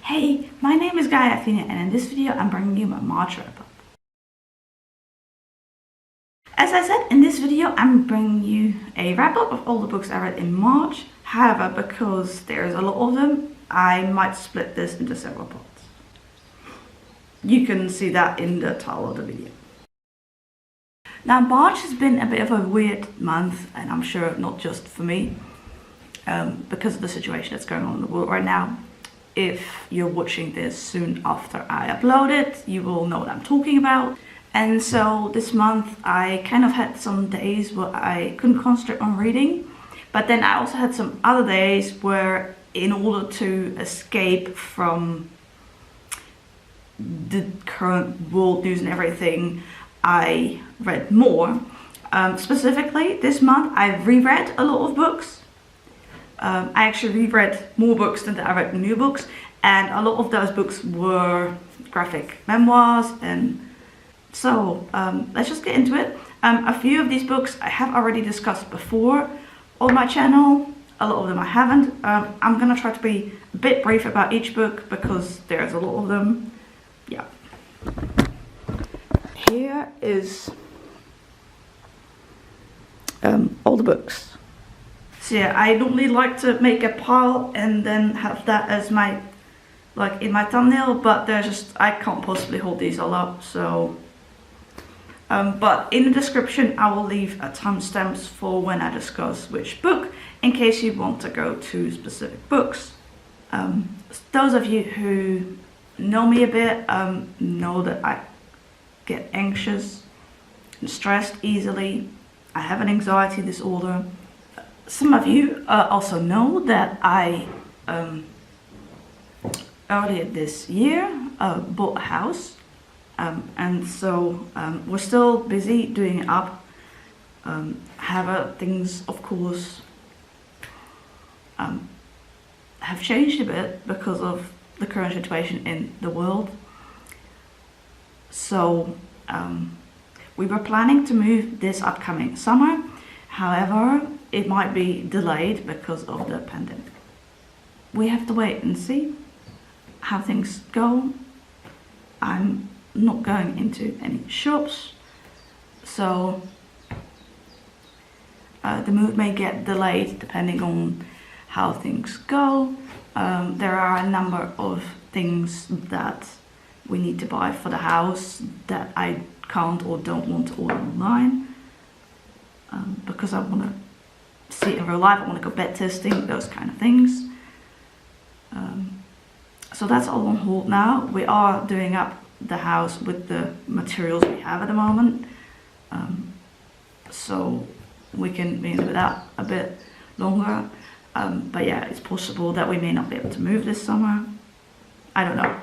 Hey, my name is Gaiman, and in this video I'm bringing you my March wrap-up. As I said, in this video I'm bringing you a wrap-up of all the books I read in March. However, because there's a lot of them, I might split this into several parts. You can see that in the title of the video. Now, March has been a bit of a weird month, and I'm sure not just for me, because of the situation that's going on in the world right now. If you're watching this soon after I upload it, you will know what I'm talking about. And so this month I kind of had some days where I couldn't concentrate on reading, but then I also had some other days where, in order to escape from the current world news and everything, I read more. Specifically this month I've reread a lot of books. I actually reread more books than I read new books, and a lot of those books were graphic memoirs. And so let's just get into it. A few of these books I have already discussed before on my channel. A lot of them I haven't. I'm gonna try to be a bit brief about each book because there's a lot of them. Yeah. Here is all the books. So yeah, I normally like to make a pile and then have that as my, like, in my thumbnail, but there's just, I can't possibly hold these all up, so. But in the description I will leave timestamps for when I discuss which book, in case you want to go to specific books. Those of you who know me a bit know that I get anxious and stressed easily. I have an anxiety disorder. Some of you also know that I earlier this year bought a house, and so we're still busy doing it up. However, things of course have changed a bit because of the current situation in the world. So we were planning to move this upcoming summer. However, it might be delayed because of the pandemic. We have to wait and see how things go. I'm not going into any shops, so the move may get delayed depending on how things go. There are a number of things that we need to buy for the house that I can't or don't want to order online, because I want to see it in real life. I want to go bed testing, those kind of things. So that's all on hold now. We are doing up the house with the materials we have at the moment, so we can be with that a bit longer. But yeah, it's possible that we may not be able to move this summer. I don't know.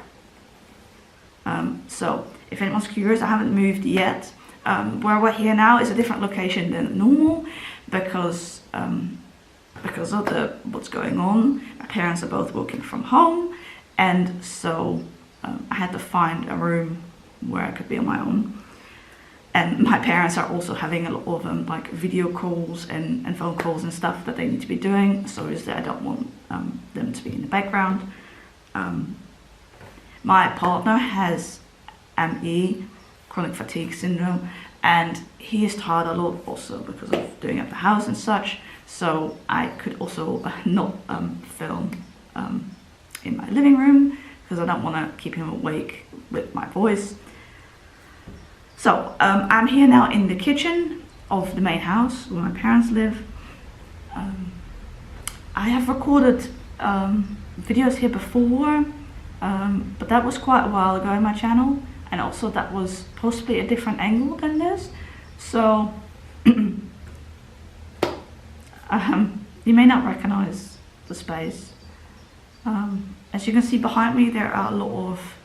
So if anyone's curious, I haven't moved yet. Where we're here now is a different location than normal because of what's going on. My parents are both working from home, and so I had to find a room where I could be on my own. And my parents are also having a lot of like video calls and phone calls and stuff that they need to be doing, so obviously I don't want them to be in the background. My partner has ME, chronic fatigue syndrome, and he is tired a lot also because of doing up the house and such, so I could also not film in my living room because I don't want to keep him awake with my voice. So I'm here now in the kitchen of the main house where my parents live. I have recorded videos here before, but that was quite a while ago in my channel, and also that was possibly a different angle than this. So you may not recognize the space. As you can see behind me, there are a lot of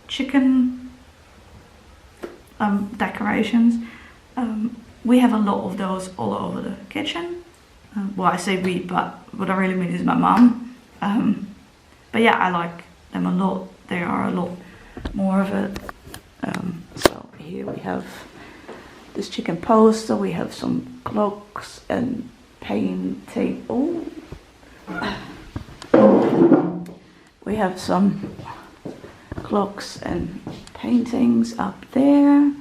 chicken decorations. We have a lot of those all over the kitchen. Well, I say we, but what I really mean is my mum. But yeah, I like them a lot. There are a lot more of it. So here we have this chicken poster. We have some clocks and painting. Oh, We have some clocks and paintings up there.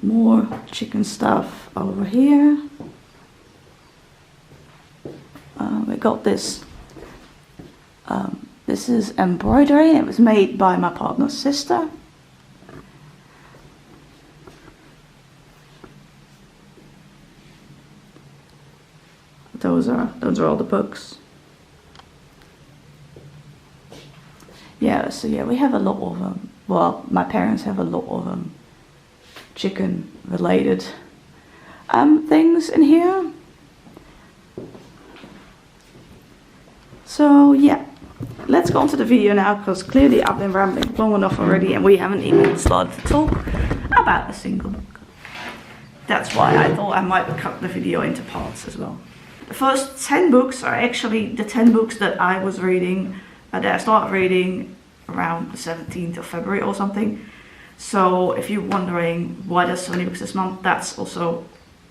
More chicken stuff over here. We got this. This is embroidery. It was made by my partner's sister. Those are all the books. Yeah, so yeah, we have a lot of well, my parents have a lot of chicken related things in here. So yeah, let's go on to the video now, because clearly I've been rambling long enough already and we haven't even started to talk about a single book. That's why I thought I might cut the video into parts as well. The first 10 books are actually the 10 books that I was reading, that I started reading around the 17th of February or something. So if you're wondering why there's so many books this month, that's also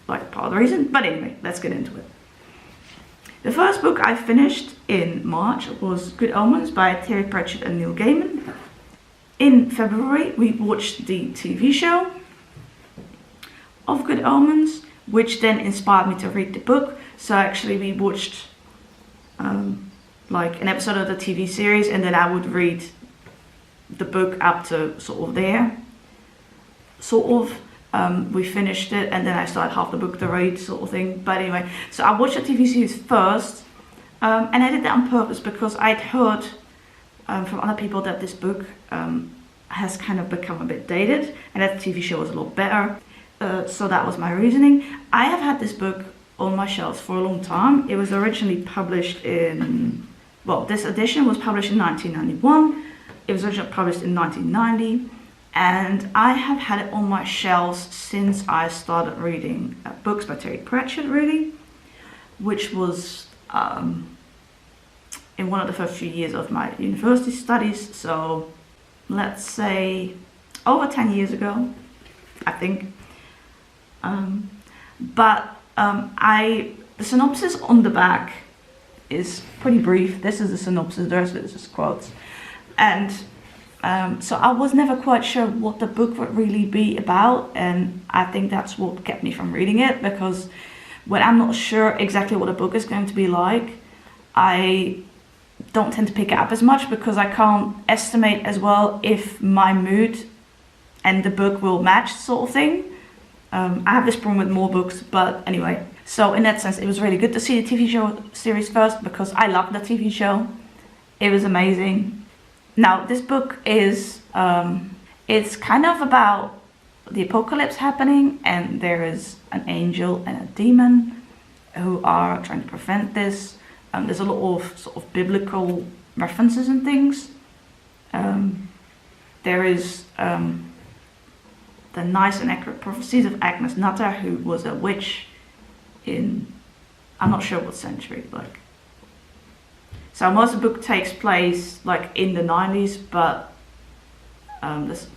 like part of the reason. But anyway, let's get into it. The first book I finished in March was Good Omens by Terry Pratchett and Neil Gaiman. In February, we watched the TV show of Good Omens, which then inspired me to read the book. So actually we watched like an episode of the TV series, and then I would read the book up to sort of there. We finished it, and then I started half the book to read, sort of thing. But anyway, so I watched the TV series first, and I did that on purpose because I'd heard from other people that this book has kind of become a bit dated, and that the TV show was a lot better. So that was my reasoning. I have had this book on my shelves for a long time. It was originally published in, well, this edition was published in 1991. It was originally published in 1990. And I have had it on my shelves since I started reading books by Terry Pratchett, really, which was in one of the first few years of my university studies. So let's say over 10 years ago, I think. The synopsis on the back is pretty brief. This is the synopsis, the rest of it is just quotes. And so I was never quite sure what the book would really be about, and I think that's what kept me from reading it, because when I'm not sure exactly what a book is going to be like, I don't tend to pick it up as much, because I can't estimate as well if my mood and the book will match, sort of thing. I have this problem with more books, but anyway. So in that sense, it was really good to see the TV show series first, because I loved the TV show. It was amazing. Now, this book is, it's kind of about the apocalypse happening, and there is an angel and a demon who are trying to prevent this. There's a lot of sort of biblical references and things. There is the nice and accurate prophecies of Agnes Nutter, who was a witch in, I'm not sure what century, like. So most of the book takes place like in the 90s, but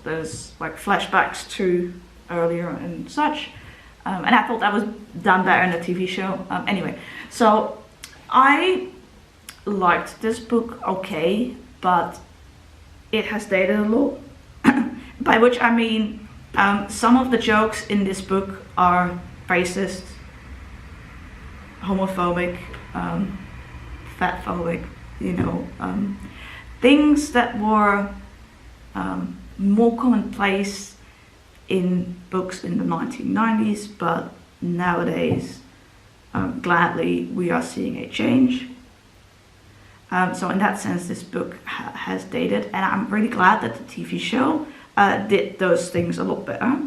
there's like flashbacks to earlier and such. And I thought that was done better in the TV show. Anyway, so I liked this book okay, but it has dated a lot. By which I mean, some of the jokes in this book are racist, homophobic, fatphobic, you know, things that were more commonplace in books in the 1990s, but nowadays, gladly, we are seeing a change. So in that sense, this book has dated, and I'm really glad that the TV show did those things a lot better.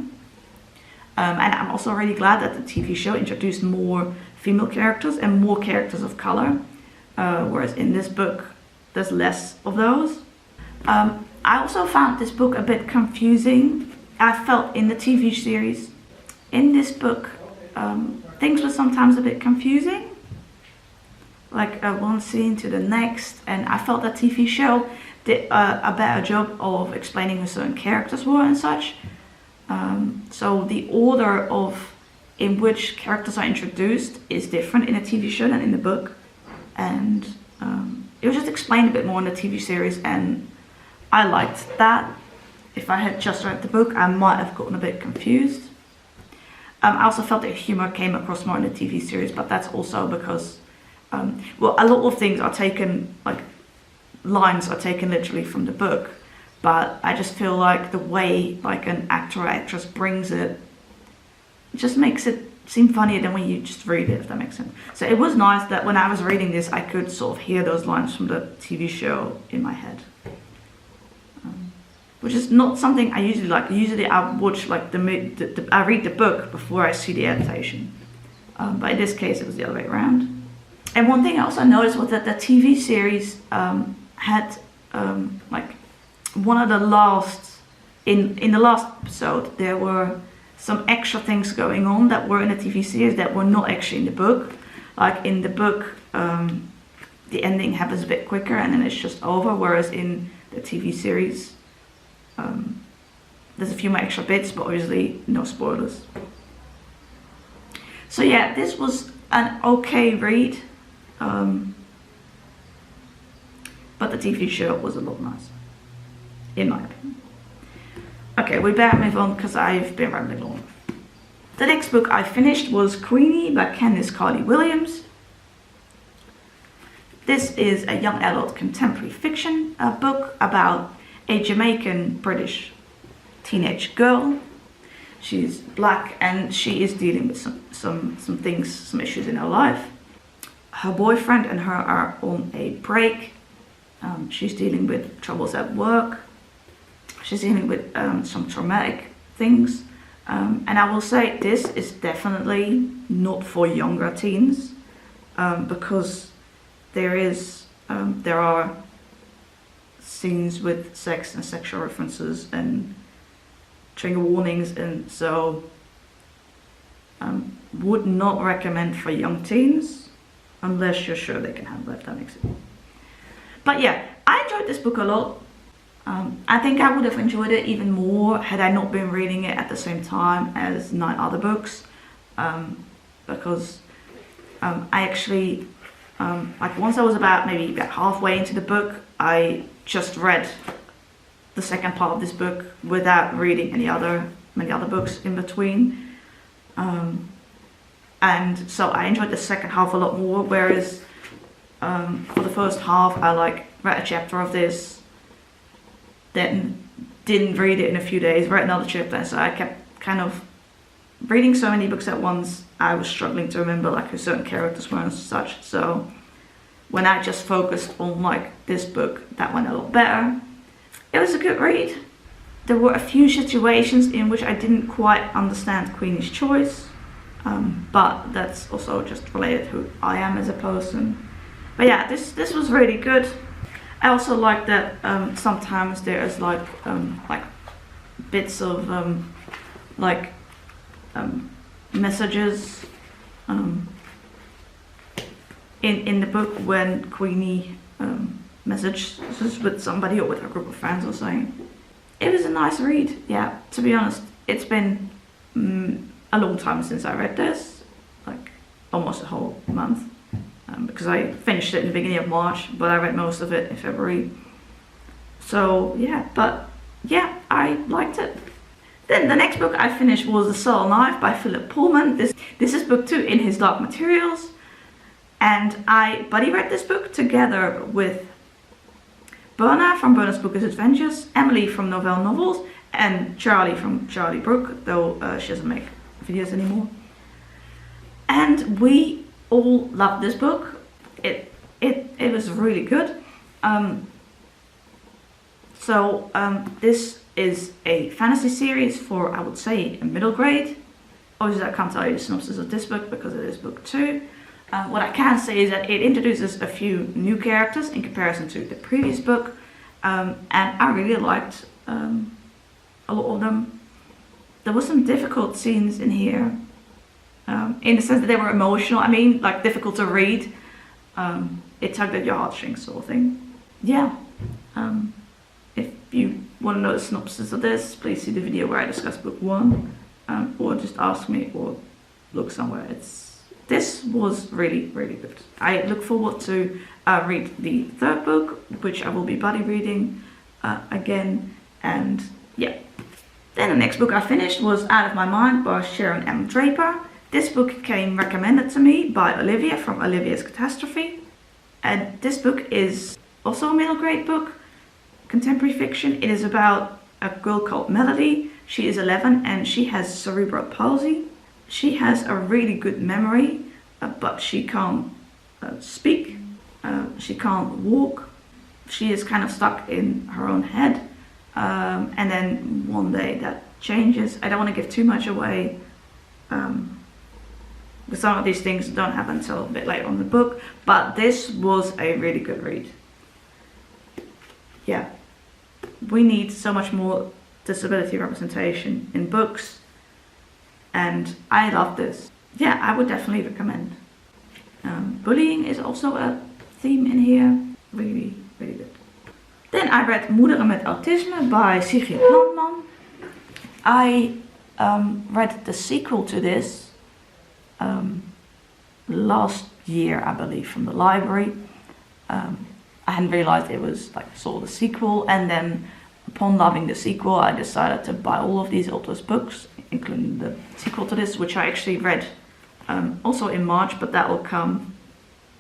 And I'm also really glad that the TV show introduced more female characters and more characters of color, whereas in this book, there's less of those. I also found this book a bit confusing. I felt in the TV series, in this book, things were sometimes a bit confusing, like one scene to the next, and I felt that TV show did a better job of explaining who certain characters were and such. So the order of in which characters are introduced is different in a TV show than in the book. and it was just explained a bit more in the TV series, and I liked that. If I had just read the book, I might have gotten a bit confused. I also felt that humor came across more in the TV series, but that's also because, well, a lot of things are taken, like lines are taken literally from the book, but I just feel like the way like an actor or actress brings it just makes it seem funnier than when you just read it, if that makes sense. So it was nice that when I was reading this, I could sort of hear those lines from the TV show in my head. Which is not something I usually like. Usually I watch like I read the book before I see the adaptation. But in this case it was the other way around. And one thing I also noticed was that the TV series had like one of the last, in the last episode there were some extra things going on that were in the TV series that were not actually in the book. Like in the book the ending happens a bit quicker and then it's just over, whereas in the TV series there's a few more extra bits, but obviously no spoilers. So yeah, this was an okay read, but the TV show was a lot nicer, in my opinion. Okay, we better move on because I've been rambling on. The next book I finished was Queenie by Candice Carty-Williams. This is a young adult contemporary fiction book about a Jamaican British teenage girl. She's black and she is dealing with some issues in her life. Her boyfriend and her are on a break. She's dealing with troubles at work. She's dealing with some traumatic things. And I will say this is definitely not for younger teens, because there are scenes with sex and sexual references and trigger warnings, and so would not recommend for young teens unless you're sure they can handle it, if that makes sense. But yeah, I enjoyed this book a lot. I think I would have enjoyed it even more had I not been reading it at the same time as 9 other books, because I actually like once I was about halfway into the book, I just read the second part of this book without reading many other books in between, and so I enjoyed the second half a lot more, whereas for the first half I read a chapter of this, then didn't read it in a few days, read another chapter, so I kept kind of reading so many books at once. I was struggling to remember who certain characters were and such, so when I just focused on this book, that went a lot better. It was a good read. There were a few situations in which I didn't quite understand Queenie's choice, but that's also just related to who I am as a person. But yeah, this was really good. I also like that sometimes there's bits of messages in the book when Queenie messages with somebody or with a group of friends or something. It was a nice read. Yeah, to be honest, it's been a long time since I read this, almost a whole month, because I finished it in the beginning of March, but I read most of it in February. So yeah, but yeah, I liked it. Then the next book I finished was The Subtle Knife by Philip Pullman. This is book 2 in his Dark Materials, and I buddy read this book together with Berna from Berna's Bookish Adventures, Emily from Novelle Novels, and Charlie from Charlie Brook, though she doesn't make videos anymore. And we all loved this book. It was really good. This is a fantasy series for, I would say, a middle grade. Obviously I can't tell you the synopsis of this book because it is book 2. What I can say is that it introduces a few new characters in comparison to the previous book, and I really liked a lot of them. There were some difficult scenes in here, in the sense that they were emotional. I mean, difficult to read. It tugged at your heartstrings, sort of thing. Yeah. If you want to know the synopsis of this, please see the video where I discuss book 1, or just ask me or look somewhere. this was really, really good. I look forward to read the third book, which I will be buddy reading again. And yeah. Then the next book I finished was Out of My Mind by Sharon and Draper. This book came recommended to me by Olivia from Olivia's Catastrophe. And this book is also a middle grade book, contemporary fiction. It is about a girl called Melody. She is 11 and she has cerebral palsy. She has a really good memory, but she can't speak. She can't walk. She is kind of stuck in her own head. And then one day that changes. I don't want to give too much away. But some of these things don't happen until a bit later on in the book. But this was a really good read. Yeah. We need so much more disability representation in books. And I love this. Yeah, I would definitely recommend. Bullying is also a theme in here. Really, really good. Then I read Moederen met Autisme by Sigrid Landman. I read the sequel to this last year, I believe, from the library. I hadn't realized it was like sort of the sequel, and then upon loving the sequel, I decided to buy all of these authors' books, including the sequel to this, which I actually read also in March, but that will come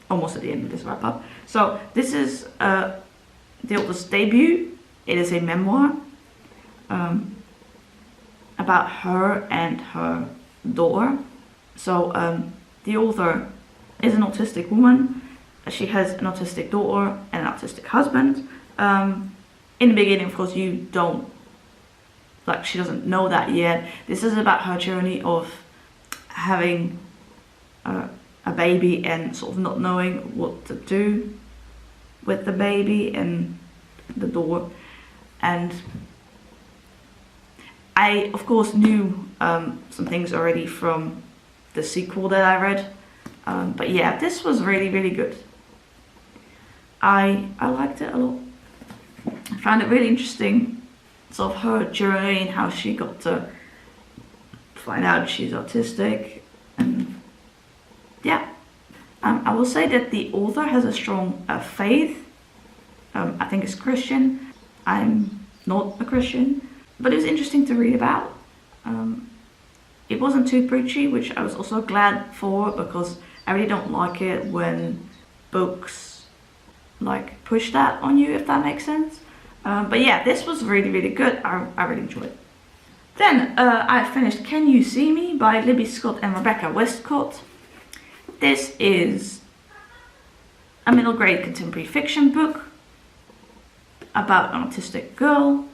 almost at the end of this wrap up. So this is the author's debut. It is a memoir about her and her daughter. So the author is an autistic woman. She has an autistic daughter and an autistic husband. In the beginning, of course, you don't, like, she doesn't know that yet. This is about her journey of having a baby and sort of not knowing what to do with the baby and the daughter. And I, of course, knew some things already from the sequel that I read. But yeah, this was really, really good. I liked it a lot. I found it really interesting, sort of her journey and how she got to find out she's autistic. And yeah, I will say that the author has a strong faith. I think it's Christian. I'm not a Christian, but it was interesting to read about. It wasn't too preachy, which I was also glad for, because I really don't like it when books like push that on you, if that makes sense. But yeah, this was really, really good. I really enjoyed it. Then I finished Can You See Me by Libby Scott and Rebecca Westcott. This is a middle grade contemporary fiction book about an autistic girl.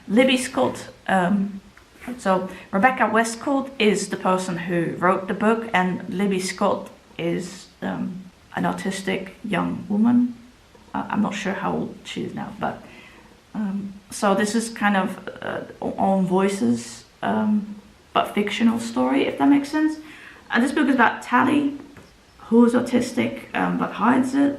Libby Scott, so Rebecca Westcott is the person who wrote the book, and Libby Scott is an autistic young woman. I'm not sure how old she is now, but so this is kind of own voices, but fictional story, if that makes sense. This book is about Tally, who's autistic but hides it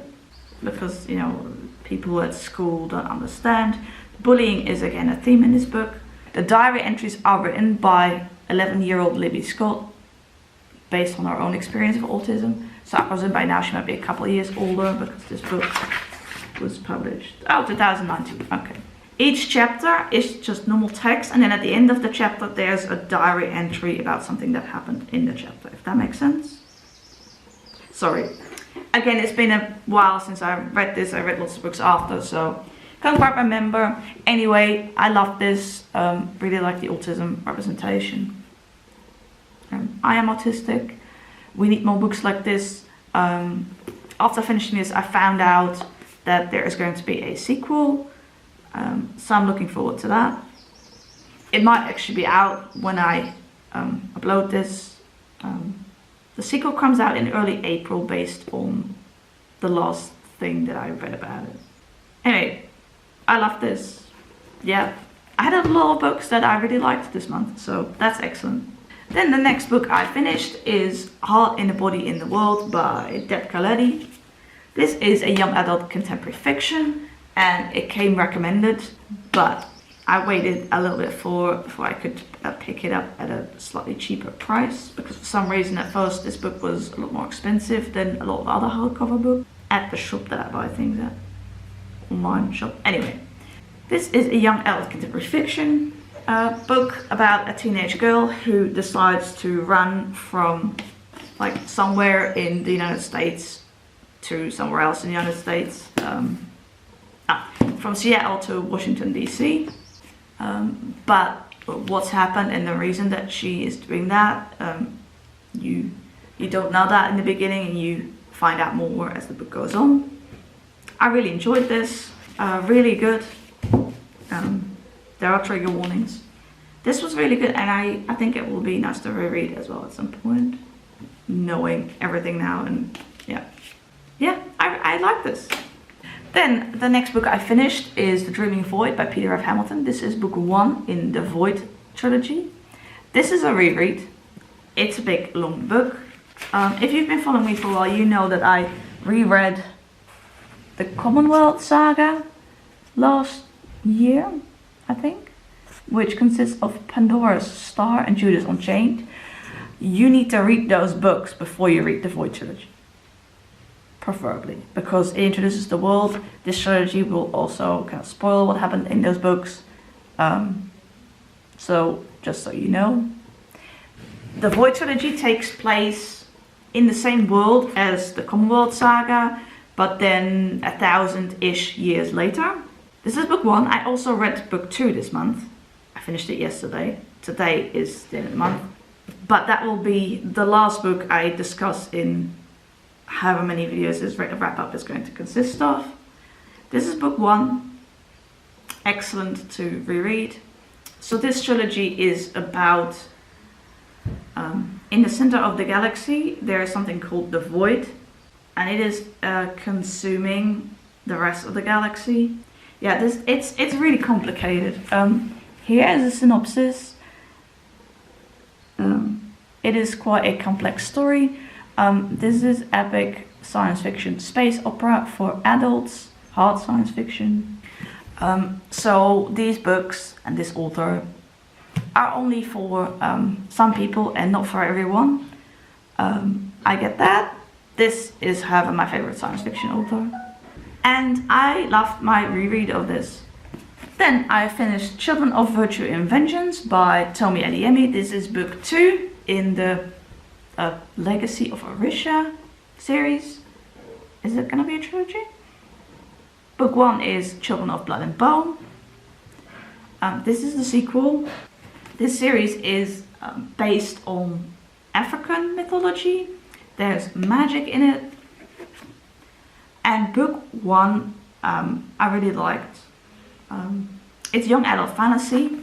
because, you know, people at school don't understand. Bullying is again a theme in this book. The diary entries are written by 11-year-old Libby Scott based on her own experience of autism. So I presume by now she might be a couple of years older because this book was published, 2019, okay. Each chapter is just normal text, and then at the end of the chapter there's a diary entry about something that happened in the chapter, if that makes sense. Sorry. Again, it's been a while since I read this. I read lots of books after, so can't quite remember. Anyway, I love this. Really like the autism representation. I am autistic. We need more books like this. After finishing this, I found out that there is going to be a sequel. So I'm looking forward to that. It might actually be out when I upload this. The sequel comes out in early April based on the last thing that I read about it. Anyway, I love this. Yeah, I had a lot of books that I really liked this month, so that's excellent. Then the next book I finished is Heart in the Body in the World by Deb Caletti. This is a young adult contemporary fiction, and it came recommended, but I waited a little bit before I could pick it up at a slightly cheaper price, because for some reason at first this book was a lot more expensive than a lot of other hardcover books at the shop that I buy things at, online shop. Anyway, this is a young adult contemporary fiction book about a teenage girl who decides to run from like somewhere in the United States to somewhere else in the United States, from Seattle to Washington DC. But what's happened and the reason that she is doing that, you don't know that in the beginning, and you find out more as the book goes on. I really enjoyed this, really good. There are trigger warnings. This was really good, and I think it will be nice to reread as well at some point, knowing everything now. And yeah, I like this. Then the next book I finished is The Dreaming Void by Peter F. Hamilton. This is book 1 in the Void trilogy. This is a reread. It's a big long book. If you've been following me for a while, you know that I reread the Commonwealth saga last year, I think, which consists of Pandora's Star and Judas Unchained. You need to read those books before you read the Void trilogy. Preferably, because it introduces the world. This trilogy will also kind of spoil what happened in those books. So, just so you know. The Void trilogy takes place in the same world as the Commonwealth saga, but then 1,000-ish years later. This is book 1. I also read book 2 this month. I finished it yesterday. Today is the end of the month. But that will be the last book I discuss in however many videos this wrap-up is going to consist of. This is book 1. Excellent to reread. So this trilogy is about, in the center of the galaxy, there is something called the Void, and it is consuming the rest of the galaxy. Yeah, it's really complicated. Here is a synopsis. It is quite a complex story. This is epic science fiction space opera for adults, hard science fiction. So these books and this author are only for some people and not for everyone. I get that. This is, however, my favorite science fiction author. And I loved my reread of this. Then I finished Children of Virtue and Vengeance by Tomi Adeyemi. This is book 2 in the Legacy of Orïsha series. Is it gonna be a trilogy? Book 1 is Children of Blood and Bone. This is the sequel. This series is based on African mythology. There's magic in it. And book 1 I really liked. It's young adult fantasy.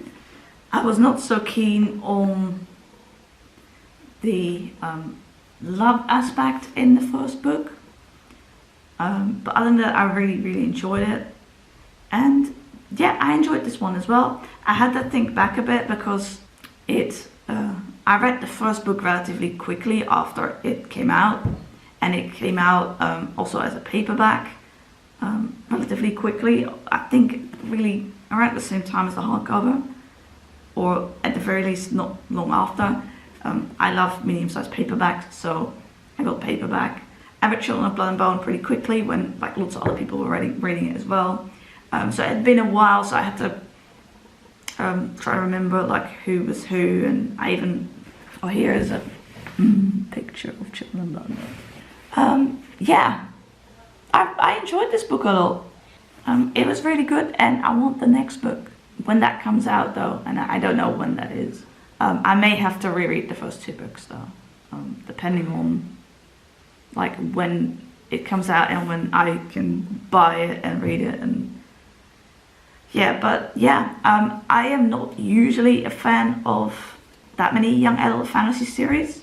I was not so keen on the love aspect in the first book, but other than that, I really enjoyed it. And yeah, I enjoyed this one as well. I had to think back a bit because I read the first book relatively quickly after it came out, and it came out also as a paperback relatively quickly. I think really around the same time as the hardcover, or at the very least not long after. I love medium-sized paperbacks, so I got paperback. I read Children of Blood and Bone pretty quickly when like lots of other people were reading it as well. So it had been a while, so I had to try to remember like who was who, and I even, oh, here is a picture of Children of Blood and Bone. Yeah, I enjoyed this book a lot. It was really good, and I want the next book when that comes out though, and I don't know when that is. I may have to reread the first 2 books though, depending on like when it comes out and when I can buy it and read it. And yeah, but yeah, I am not usually a fan of that many young adult fantasy series,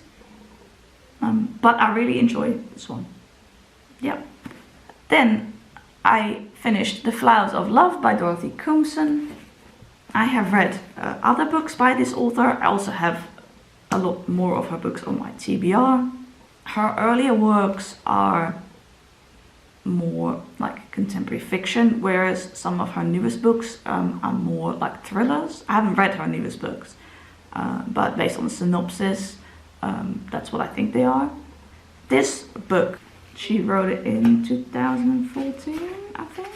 but I really enjoy this one. Yeah. Then I finished The Flowers of Love by Dorothy Koomson. I have read other books by this author. I also have a lot more of her books on my TBR. Her earlier works are more like contemporary fiction, whereas some of her newest books are more like thrillers. I haven't read her newest books, but based on the synopsis, that's what I think they are. This book, she wrote it in 2014, I think.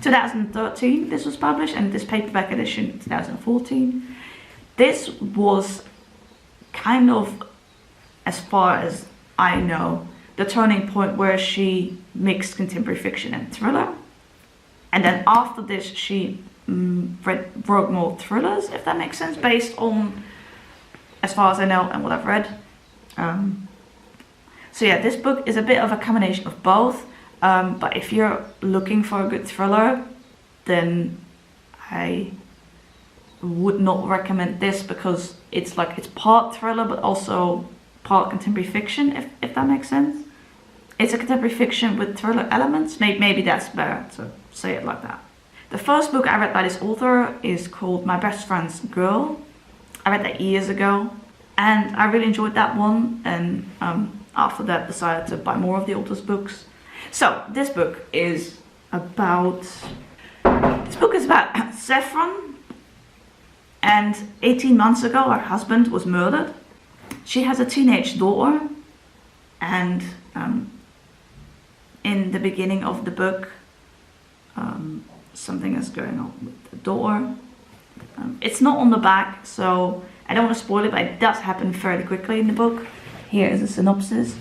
2013 this was published, and this paperback edition 2014. This was kind of, as far as I know, the turning point where she mixed contemporary fiction and thriller. And then after this she wrote more thrillers, if that makes sense, based on, as far as I know and what I've read. So yeah, this book is a bit of a combination of both. But if you're looking for a good thriller, then I would not recommend this, because it's part thriller but also part contemporary fiction, if that makes sense. It's a contemporary fiction with thriller elements. Maybe that's better to say it like that. The first book I read by this author is called My Best Friend's Girl. I read that years ago, and I really enjoyed that one, and after that decided to buy more of the author's books. So this book is about Saffron, and 18 months ago her husband was murdered. She has a teenage daughter, and in the beginning of the book, something is going on with the daughter. It's not on the back, so I don't want to spoil it, but it does happen fairly quickly in the book. Here is a synopsis.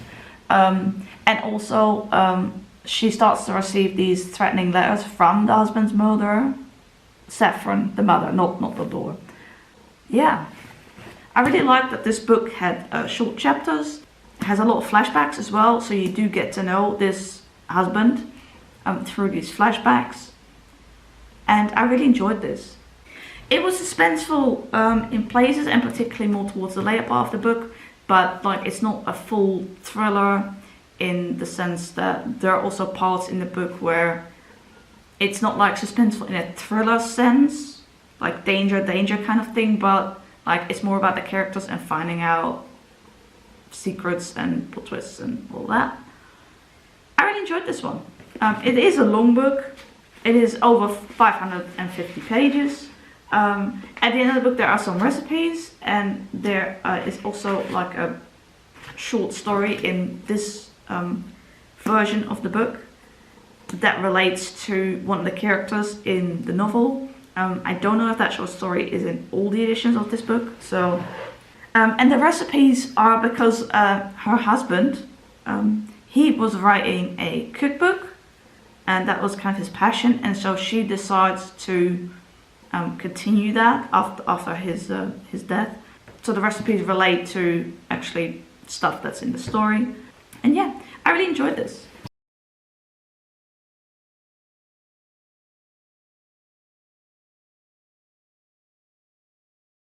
And also, she starts to receive these threatening letters from the husband's murderer, Saffron, the mother, not the daughter. Yeah, I really like that this book had short chapters. It has a lot of flashbacks as well, so you do get to know this husband through these flashbacks. And I really enjoyed this. It was suspenseful in places, and particularly more towards the later part of the book, but it's not a full thriller, in the sense that there are also parts in the book where it's not suspenseful in a thriller sense, like danger kind of thing, but it's more about the characters and finding out secrets and plot twists and all that. I really enjoyed this one. It is a long book. It is over 550 pages. At the end of the book there are some recipes, and there is also a short story in this version of the book that relates to one of the characters in the novel. I don't know if that short story is in all the editions of this book. So, and the recipes are because her husband, he was writing a cookbook, and that was kind of his passion, and so she decides to continue that after his death. So the recipes relate to actually stuff that's in the story. And yeah, I really enjoyed this.